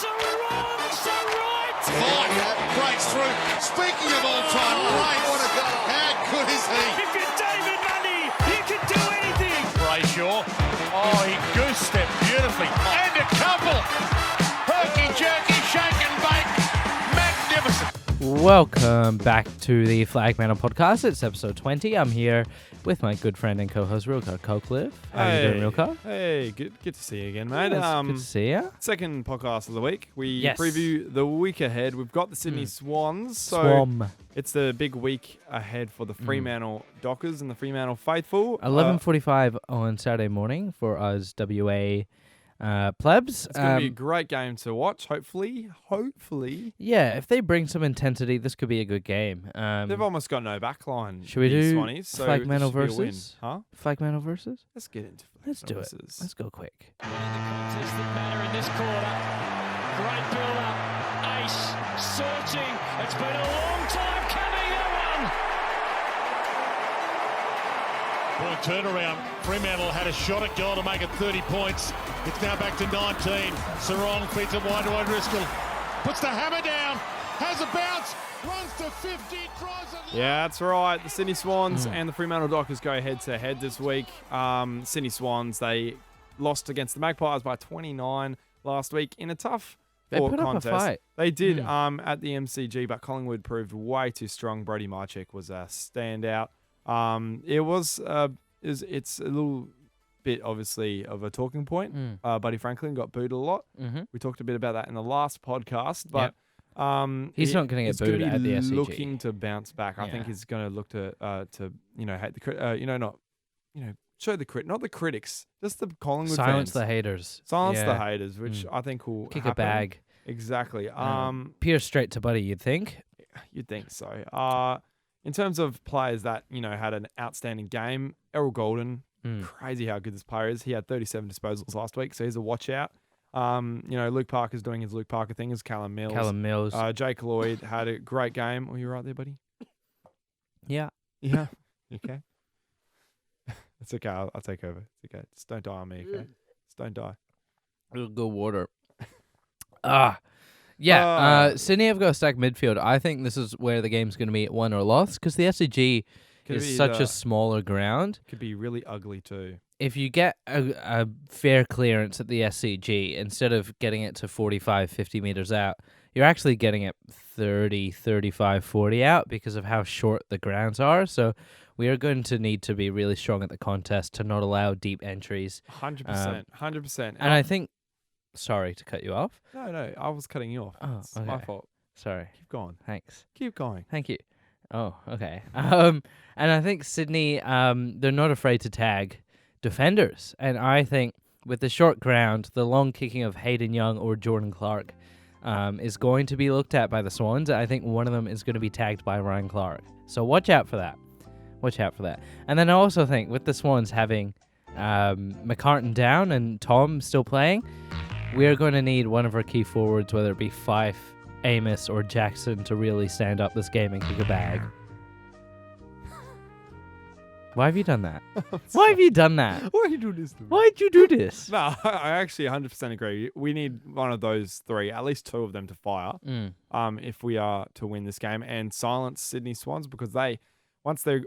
Swans are right. Breaks through. Speaking of all-time greats, what a goal! How good is he? If you're David Mundy, you can do anything. Brayshaw. Oh, he goose-stepped beautifully. And a couple. Herky-jerky, shake and bake. Magnificent. Welcome back to the Flagmantle podcast. It's episode 20. I'm here with my good friend and co-host Rielke Stu. How are you doing, Rielke? Hey, good to see you again, mate. It's good to see you. Second podcast of the week. We Yes. preview the week ahead. We've got the Sydney Swans. So Swam. it's the big week ahead for the Fremantle Dockers and the Fremantle Faithful. 11:45 on Saturday morning for us WA plebs. It's going to be a great game to watch, hopefully. Yeah, if they bring some intensity, this could be a good game. They've almost got no backline. Should we these do Swannies, so Flagmantle this should be a win. versus? Huh? Flagmantle versus? Let's get into Let's do it. versus. Let's go quick. The contest that matter in this quarter. Great build-up. Ace searching. It's been a long time coming. And Point turnaround. Fremantle had a shot at goal to make it 30 points. It's now back to 19. Sarong feeds it wide to Driscoll. Puts the hammer down. Has a bounce. Runs to 50. Drives it. Yeah, that's right. The Sydney Swans and the Fremantle Dockers go head-to-head this week. Sydney Swans, they lost against the Magpies by 29 last week in a tough They put up a contest. fight. They did at the MCG, but Collingwood proved way too strong. Brody Marchek was a standout. It's a little bit, obviously, of a talking point. Buddy Franklin got booed a lot. We talked a bit about that in the last podcast, but He's not going to get booed at the SCG. Looking to bounce back. I think Yeah. he's going to look to hate the show the not the critics, just the Collingwood Silence fans. the haters. Silence Yeah. the haters, which I think will Kick happen. a bag. Exactly. Pierce straight to Buddy, you'd think. You'd think so. In terms of players that had an outstanding game, Errol Golden. Crazy how good this player is. He had 37 disposals last week, so he's a watch out. Luke Parker's doing his Luke Parker thing as Callum Mills. Jake Lloyd had a great game. Oh, you right there, buddy? Yeah. Yeah. Okay. It's okay. I'll take over. It's okay. Just don't die on me, okay? Just don't die. It'll go water. Sydney have got a stacked midfield. I think this is where the game's going to be won or lost because the SCG is such a smaller ground. Could be really ugly too. If you get a fair clearance at the SCG, instead of getting it to 45, 50 meters out, you're actually getting it 30, 35, 40 out because of how short the grounds are. So we are going to need to be really strong at the contest to not allow deep entries. 100%. 100%. And I think... Sorry to cut you off. No, I was cutting you off. Oh, It's my fault. Sorry. Keep going. Thanks. Keep going. Thank you. Oh, okay. And I think Sydney, they're not afraid to tag defenders. And I think with the short ground, the long kicking of Hayden Young or Jordan Clark is going to be looked at by the Swans. I think one of them is going to be tagged by Ryan Clark. So watch out for that. And then I also think with the Swans having McCartan down and Tom still playing, we are going to need one of our key forwards, whether it be Fife, Amos, or Jackson, to really stand up this game and kick a bag. Why have you done that? Why have you done that? Why you do this to me? Why'd you do this? No, I actually 100% agree. We need one of those three, at least two of them to fire, if we are to win this game and silence Sydney Swans because they, once they're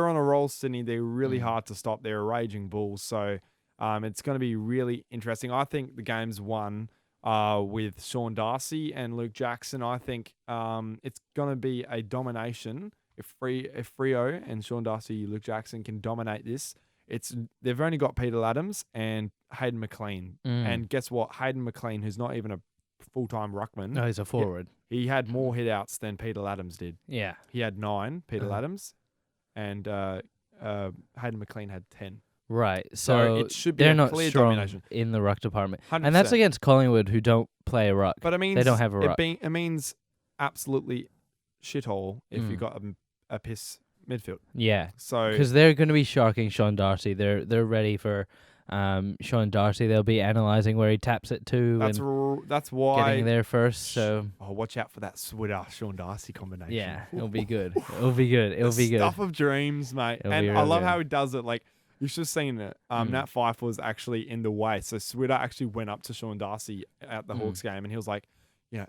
on a roll, Sydney, they're really hard to stop. They're a raging bulls, so it's going to be really interesting. I think the game's won with Sean Darcy and Luke Jackson. I think it's going to be a domination. If Freo and Sean Darcy, Luke Jackson can dominate this, they've only got Peter Adams and Hayden McLean. And guess what? Hayden McLean, who's not even a full-time ruckman. No, he's a forward. He had more hit-outs than Peter Adams did. Yeah. He had 9, Peter Adams, and Hayden McLean had 10. Right. So it should be they're a not clear strong domination. in the ruck department. 100%. And that's against Collingwood, who don't play a ruck. But it means they don't have a ruck. It means absolutely shithole if you got a piss midfield. Yeah. So because they're going to be sharking Sean Darcy. They're ready for Sean Darcy. They'll be analysing where he taps it to. That's why getting there first. So watch out for that Switter Sean Darcy combination. yeah, it'll be good. It'll be good. It'll be good. Stuff of dreams, mate. It'll and be I real love good. how he does it. Like You should have seen it. Nat Fyfe was actually in the way. So Switter actually went up to Sean Darcy at the Hawks game and he was like,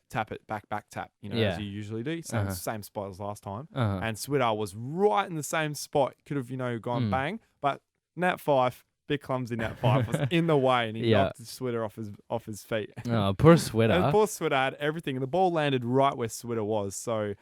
tap it, back tap, as you usually do. Same spot as last time. And Switter was right in the same spot. Could have, gone bang. But Nat Fyfe, big clumsy Nat Fyfe, was in the way and he knocked Switter off his feet. Oh, poor Switter. And poor Switter had everything. And the ball landed right where Switter was. So,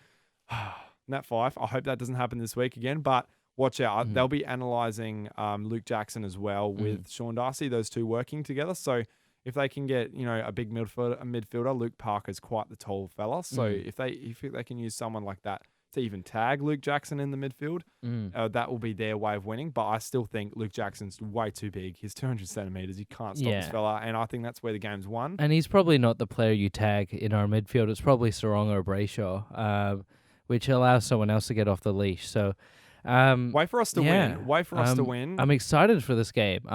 Nat Fyfe, I hope that doesn't happen this week again. But watch out. They'll be analysing Luke Jackson as well with Sean Darcy, those two working together. So, if they can get, a big midfielder, Luke Parker's quite the tall fella. So if they can use someone like that to even tag Luke Jackson in the midfield, that will be their way of winning. But I still think Luke Jackson's way too big. He's 200 centimetres. You can't stop this fella. And I think that's where the game's won. And he's probably not the player you tag in our midfield. It's probably Sarong or Brayshaw, which allows someone else to get off the leash. So wait for us to win. Wait for us to win. I'm excited for this game.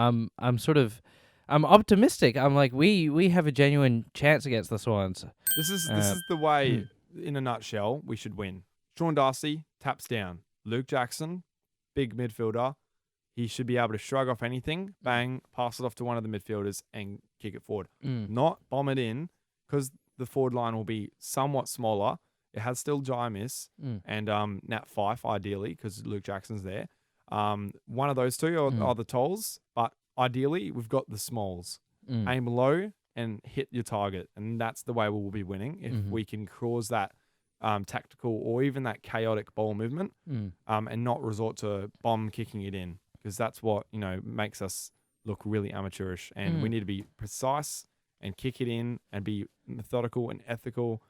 I'm optimistic. I'm like, we have a genuine chance against the Swans. This is the way, in a nutshell, we should win. Sean Darcy taps down. Luke Jackson, big midfielder. He should be able to shrug off anything, bang, pass it off to one of the midfielders and kick it forward. Not bomb it in, because the forward line will be somewhat smaller. It has still Jaimis and Nat Fyfe, ideally, because Luke Jackson's there. One of those two are the talls, but ideally, we've got the smalls. Aim low and hit your target. And that's the way we'll be winning if we can cause that tactical or even that chaotic ball movement and not resort to bomb kicking it in. Because that's what, makes us look really amateurish. And we need to be precise and kick it in and be methodical and ethical.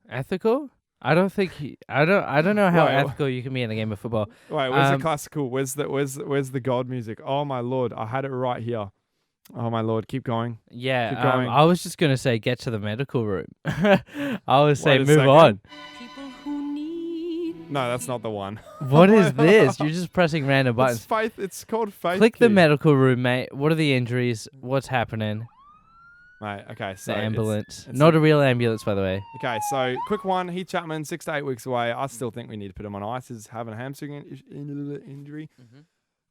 Ethical? I don't think I don't know how ethical you can be in the game of football. Wait, where's the classical? Where's the God music? Oh my Lord, I had it right here. Oh my Lord, keep going. Yeah, keep going. I was just gonna say get to the medical room. I was saying move on. No, that's not the one. What is this? You're just pressing random buttons. It's faith. It's called faith. Click the medical room, mate. What are the injuries? What's happening? Right, okay, so the ambulance. It's not a real ambulance, by the way. Okay, so quick one. Heath Chapman, 6 to 8 weeks away. I still think we need to put him on ice. He's having a hamstring injury.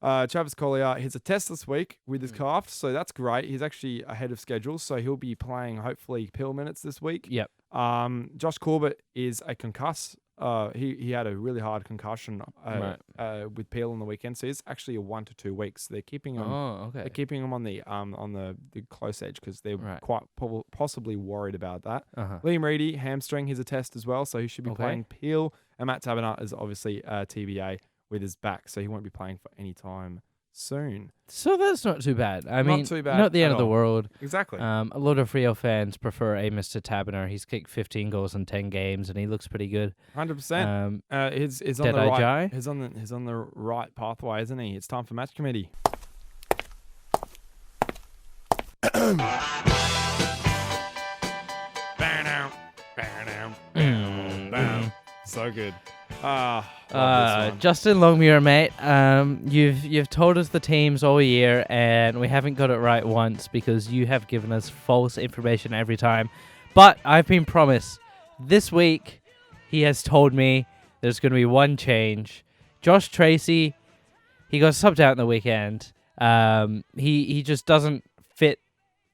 Travis Collier hits a test this week with his calf, so that's great. He's actually ahead of schedule, so he'll be playing, hopefully, Peel minutes this week. Yep. Josh Corbett is a concuss. He had a really hard concussion with Peel on the weekend, so it's actually a 1 to 2 weeks. They're keeping him. They're keeping him on the close edge because they're quite possibly worried about that. Liam Reedy hamstring, he's a test as well, so he should be playing Peel. And Matt Taberner is obviously TBA with his back, so he won't be playing for any time soon. So that's not too bad. I mean, not too bad. Not the end of the world. Exactly. A lot of Freo fans prefer Amos to Taberner. He's kicked 15 goals in 10 games, and he looks pretty good. 100%. He's on the right. He's on the right pathway, isn't he? It's time for match committee. So good. Justin Longmuir, mate. You've told us the teams all year, and we haven't got it right once because you have given us false information every time. But I've been promised this week. He has told me there's going to be one change. Josh Tracy, he got subbed out in the weekend. He just doesn't fit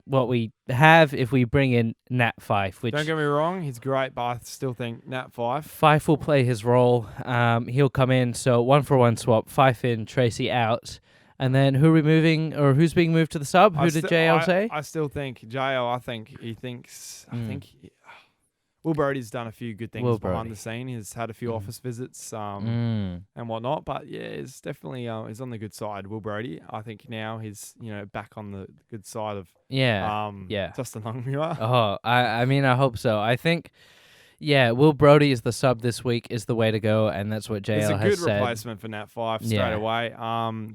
what we have if we bring in Nat Fyfe. Which, don't get me wrong, he's great, but I still think Nat Fyfe. Fyfe will play his role. He'll come in, so 1-for-1 swap. Fyfe in, Tracy out. And then who are we moving, or who's being moved to the sub? Who did JL say? I still think JL, I think Will Brody's done a few good things behind the scene. He's had a few office visits and whatnot. But yeah, it's definitely he's on the good side, Will Brody. I think now he's back on the good side of Justin Longmuir. Oh, I mean, I hope so. I think Will Brody is the sub this week is the way to go, and that's what JL has said. It's a good replacement for Nat Fyfe straight away.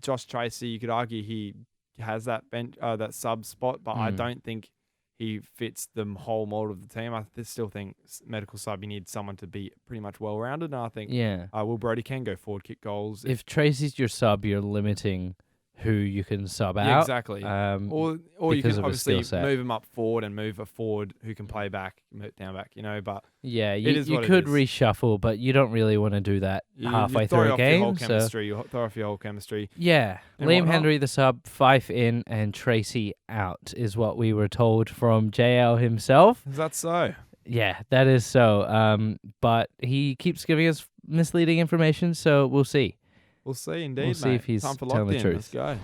Josh Tracy, you could argue he has that bench that sub spot, but I don't think he fits the whole mold of the team. I still think medical sub, you need someone to be pretty much well-rounded. And I think Will Brody can go forward, kick goals. If Tracy's your sub, you're limiting who you can sub Yeah, out. exactly. Or you because can of his skill obviously set. move him up forward and move a forward who can play back, down back, but Yeah, it you, is you what it could is. reshuffle, but you don't really want to do that you halfway throw through a off your whole game. So chemistry. You throw off your whole chemistry. yeah, And Liam whatnot. Henry the sub, Fife in, and Tracy out is what we were told from JL himself. Is that so? Yeah, that is so. But he keeps giving us misleading information, so we'll see. We'll see, indeed, We'll see mate. if he's Time for telling locked the in. Let's truth. go.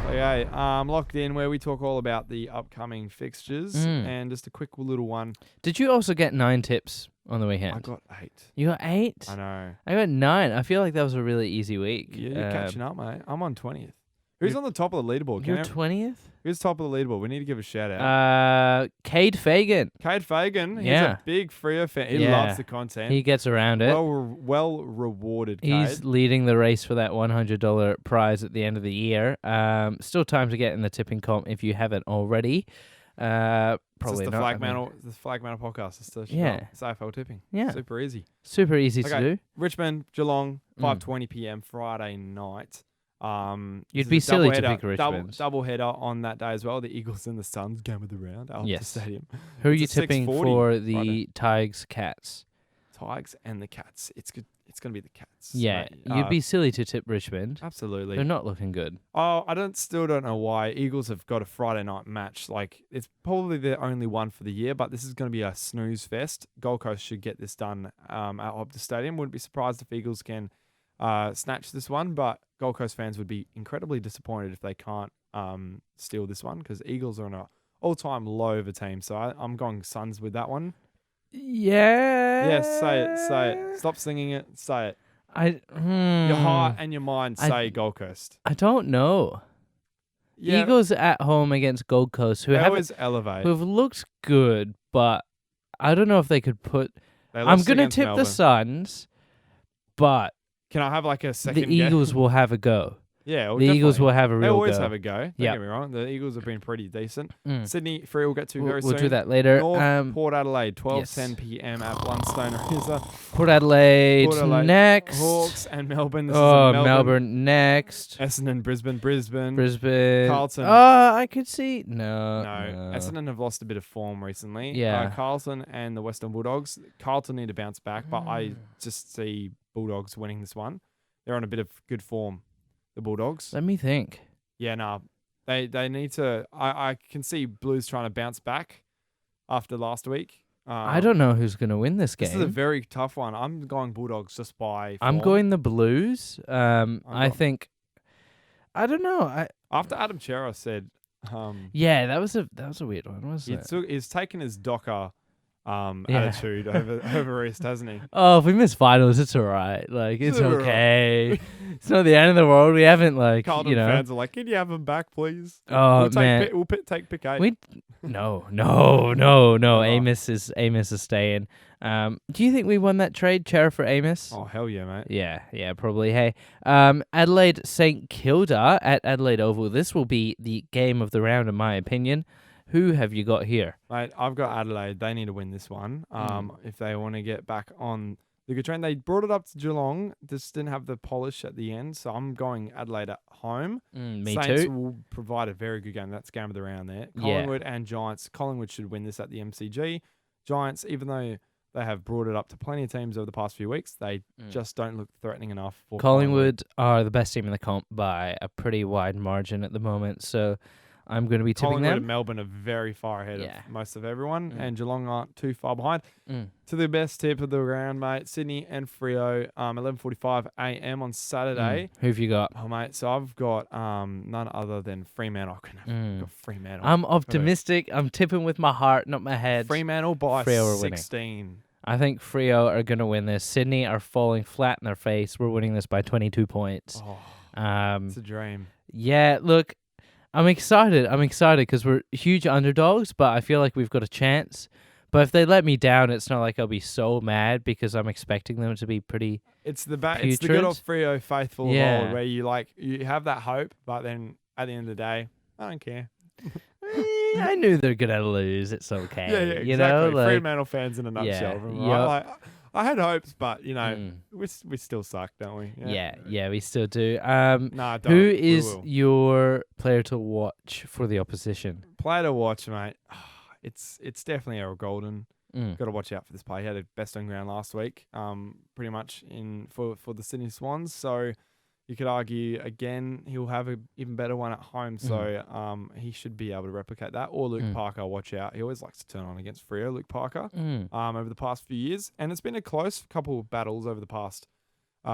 Okay, locked in, where we talk all about the upcoming fixtures, and just a quick little one. Did you also get 9 tips on the weekend? I got 8. You got 8? I know. I got 9. I feel like that was a really easy week. Yeah, you're catching up, mate. I'm on 20th. Who's on the top of the leaderboard? You're 20th? Who's top of the leaderboard? We need to give a shout out. Cade Fagan. Cade Fagan. He's Yeah. a big Freo fan. He Yeah. loves the content. He gets around it. Well rewarded, Cade. He's leading the race for that $100 prize at the end of the year. Still time to get in the tipping comp if you haven't already. Probably it's the not. I mean, Flagmantle podcast. It's the Yeah. It's AFL tipping. Yeah. Super easy. super easy to Okay. do. Richmond, Geelong, 5:20 p.m. Friday night. You'd This be is a silly to doubleheader- pick Richmond. Double header on that day as well. The Eagles and the Suns game of the round at Yes. the stadium. Who are It's you a tipping 6:40 for the Friday. Tigers Cats? Tigers and the Cats. It's good. It's gonna be the Cats. Yeah, mate. you'd be silly to tip Richmond. Absolutely. They're not looking good. Oh, still don't know why Eagles have got a Friday night match. Like, it's probably their only one for the year, but this is going to be a snooze fest. Gold Coast should get this done at Optus Stadium. Wouldn't be surprised if Eagles can snatch this one, but Gold Coast fans would be incredibly disappointed if they can't steal this one, because Eagles are on an all-time low of a team. So I'm going Suns with that one. Yeah. Yes, say it. Stop singing it. Say it. Your Your heart and your mind say Gold Coast. I don't know. Yeah, Eagles at home against Gold Coast, who they have always elevate. who've looked good, but I don't know if they could put. They I'm lost gonna against tip Melbourne. the Suns, but Can I have like a the second Eagles guess? will have a go. Yeah, The Eagles will have a They real always go. have a go. Don't Yep. get me wrong. The Eagles have been pretty decent. Mm. Sydney, Freo will get to very We'll soon. do that later. North, Port Adelaide, 12:10 yes. p.m. at Blundstone Arena. Port Adelaide, Port Adelaide, next. Hawks and Melbourne. This Oh, is in Melbourne next. Essendon, Brisbane. Brisbane. Carlton. Oh, I could see. No. Essendon have lost a bit of form recently. Yeah. Carlton and the Western Bulldogs. Carlton need to bounce back, but Mm. I just see Bulldogs winning this one. They're on a bit of good form, the Bulldogs. Let me think. Yeah, no. They need to. I can see Blues trying to bounce back after last week. I don't know who's going to win this game. This is a very tough one. I'm going Bulldogs just by I'm form. going the Blues. I got- think. I don't know. After Adam Chera said Yeah, that was a weird one, wasn't it? he's taken his Docker Yeah. attitude over East, hasn't he? Oh, if we miss finals, it's all right. Like, it's It's all okay. It's not the end of the world. We haven't, like, Carlton you know. fans are like, can you have him back, please? Oh, we'll man. Take pick 8. We no. Amos is staying. Do you think we won that trade, Chera for Amos? Oh, hell yeah, mate. Yeah, probably. Hey, Adelaide St Kilda at Adelaide Oval. This will be the game of the round, in my opinion. Who have you got here? Mate, I've got Adelaide. They need to win this one if they want to get back on the good train. They brought it up to Geelong. Just didn't have the polish at the end, so I'm going Adelaide at home. Me Saints too. will provide a very good game. That's game of the round there. Yeah. Collingwood and Giants. Collingwood should win this at the MCG. Giants, even though they have brought it up to plenty of teams over the past few weeks, they just don't look threatening enough for Collingwood are the best team in the comp by a pretty wide margin at the moment, so I'm going to be tipping Collingwood and them. Melbourne are very far ahead Yeah. of most of everyone, and Geelong aren't too far behind. Mm. To the best tip of the round, mate, Sydney and Freo, 11:45 a.m. on Saturday. Who have you got? Oh, mate, so I've got none other than Fremantle. I've got Fremantle. I'm optimistic. I'm tipping with my heart, not my head. Fremantle by Freo are winning. 16. I think Freo are going to win this. Sydney are falling flat in their face. We're winning this by 22 points. Oh, Um, it's a dream. yeah, look, I'm excited. because we're huge underdogs, but I feel like we've got a chance. But if they let me down, it's not like I'll be so mad because I'm expecting them to be pretty. It's the good old Freo faithful Yeah. role where you have that hope, but then at the end of the day, I don't care. I knew they're gonna lose. It's okay. Yeah, You exactly. know, like, Fremantle fans in a nutshell. Yeah, Right? I had hopes, but we still suck, don't we? Yeah, we still do. Nah, don't. Who We is will. your player to watch for the opposition? Player to watch, mate? It's definitely Errol Golden. Mm. Got to watch out for this play. He had a best on ground last week, pretty much for the Sydney Swans. So you could argue again he'll have an even better one at home. So he should be able to replicate that. Or Luke Parker, watch out. He always likes to turn on against Freo, Luke Parker, over the past few years, and it's been a close couple of battles over the past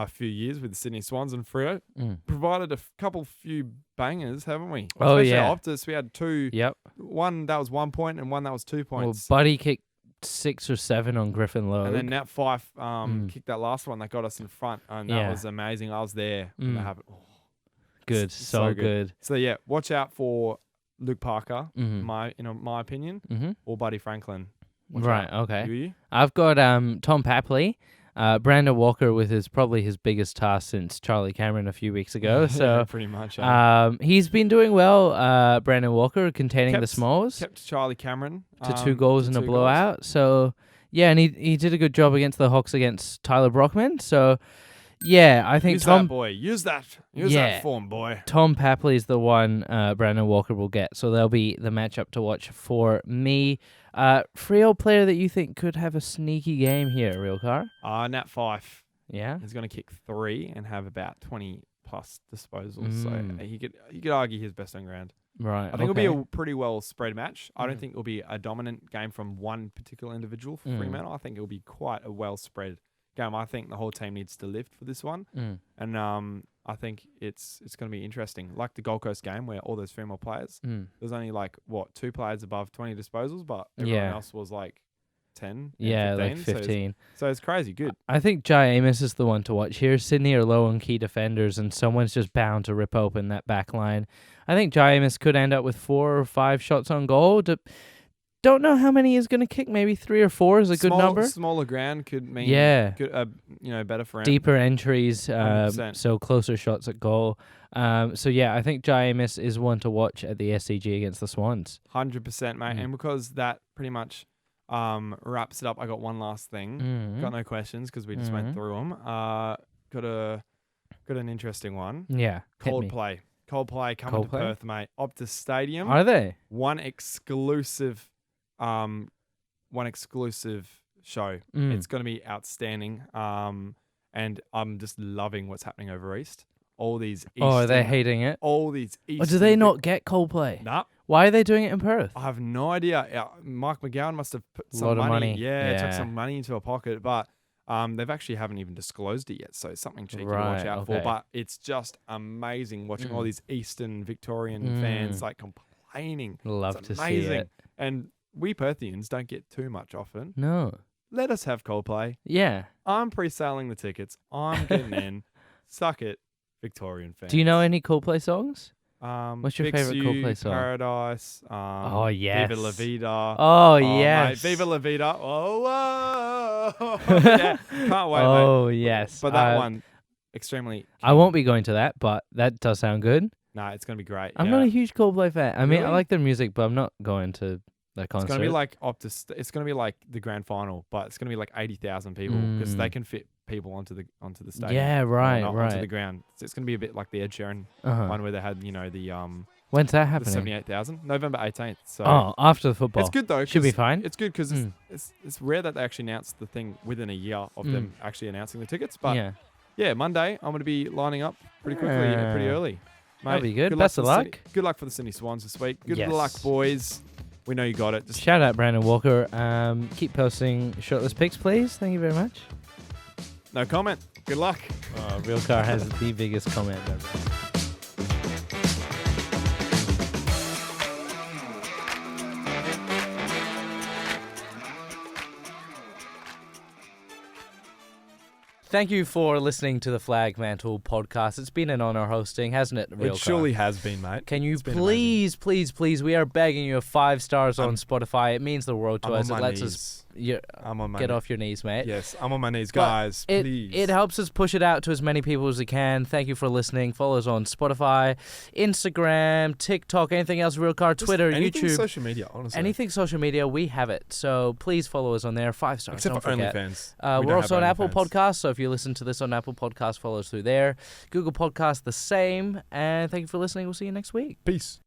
few years with the Sydney Swans and Freo. Provided a few bangers, haven't we? Oh, Especially yeah. at Optus, we had two. Yep. One that was 1 point and one that was 2 Well, points. Buddy kicked 6 or 7 on Griffin Logue. And then Nat Fife kicked that last one that got us in front, and that was amazing. I was there when that happened. Oh, Good, so good. So yeah, watch out for Luke Parker, in my opinion, or Buddy Franklin. Watch Right, out. okay. You? I've got Tom Papley. Brandon Walker with probably his biggest task since Charlie Cameron a few weeks ago. So Yeah, pretty much. Yeah. he's been doing well, Brandon Walker, containing the Smalls Kept Charlie Cameron to 2 goals to in a 2 blowout. So, yeah, and he did a good job against the Hawks against Tyler Brockman. So, yeah, I think Use Tom that, boy. Use that form, boy. Tom Papley is the one Brandon Walker will get. So they'll be the matchup to watch for me. Freo player that you think could have a sneaky game here, Rielke? Nat Fife. Yeah? He's going to kick 3 and have about 20 plus disposals. So you could argue his best on ground. Right. I think it'll be a pretty well spread match. I don't think it'll be a dominant game from one particular individual for Fremantle. I think it'll be quite a well spread game. I think the whole team needs to lift for this one, and I think it's going to be interesting. Like the Gold Coast game where all those female players, there's only 2 players above 20 disposals, but everyone else was 10, 15, 15. So it's crazy good. I think Jai Amos is the one to watch here. Sydney are low on key defenders, and someone's just bound to rip open that back line. I think Jai Amos could end up with 4 or 5 shots on goal. Don't know how many he's going to kick. Maybe 3 or 4 is a good number. Smaller ground could mean better for him. Deeper entries, 100%. so closer shots at goal. So yeah, I think Jai Amos is one to watch at the SCG against the Swans. 100%, mate. And because that pretty much wraps it up, I got one last thing. Got no questions because we just went through them. Got an interesting one. Yeah, hit me. Coldplay coming to Perth, mate. Optus Stadium. Are they? One exclusive show. It's going to be outstanding. And I'm just loving what's happening over East. All these Eastern, are they hating it? All these Eastern. Or do they not get Coldplay? Nah. Why are they doing it in Perth? I have no idea. Mike McGowan must have put some lot of money. Yeah, took some money into a pocket, but they've actually haven't even disclosed it yet, so it's something cheeky to watch out for. But it's just amazing watching all these Eastern Victorian fans complaining. Love it's to amazing. see it. And we Perthians don't get too much often. No. Let us have Coldplay. Yeah. I'm pre-selling the tickets. I'm getting in. Suck it, Victorian fans. Do you know any Coldplay songs? What's your Fix favorite You, Coldplay song? Paradise. Oh, yes. Viva La Vida. Oh, Mate, yes. Viva La Vida. Oh, whoa. Yeah, can't wait, mate. Oh, yes. But that one, extremely. I won't be going to that, but that does sound good. Nah, it's going to be great. I'm not a huge Coldplay fan. I mean, I Really? like their music, but I'm not going to that concert. It's going to be like Optus. It's going to be like the grand final, but it's going to be like 80,000 people because they can fit people onto the stadium. Yeah, right, Onto the ground. So it's going to be a bit like the Ed Sheeran one where they had, the When's that the happening? 78,000, November 18th. So After the football. it's good though. Should be 'cause fine. It's good because it's rare that they actually announce the thing within a year of them actually announcing the tickets. But yeah, Monday I'm going to be lining up pretty quickly, pretty early. Mate, That'll be good. luck Best for of the luck. Sydney- Good luck for the Sydney Swans this week. Good Yes. luck, boys. We know you got it. Just Shout out Brandon Walker. Keep posting shirtless pics, please. Thank you very much. no comment. Good luck. Real Car has the biggest comment ever. Thank you for listening to the Flagmantle podcast. It's been an honor hosting, hasn't it, Real It Car? surely has been, mate. Can you It's been please, we are begging you 5 stars on Spotify. It means the world to I'm us. on It my lets knees. us I'm on my get off your knees, mate. Yes, I'm on my knees, But guys. Please. It helps us push it out to as many people as we can. Thank you for listening. Follow us on Spotify, Instagram, TikTok, anything else, Realcar, Twitter, anything YouTube. social media, honestly. Anything social media, we have it. So please follow us on there. 5 stars. Except don't for forget. OnlyFans. We're also on Apple Podcasts, so if you listen to this on Apple Podcasts, follow us through there. Google Podcasts, the same. And thank you for listening. We'll see you next week. Peace.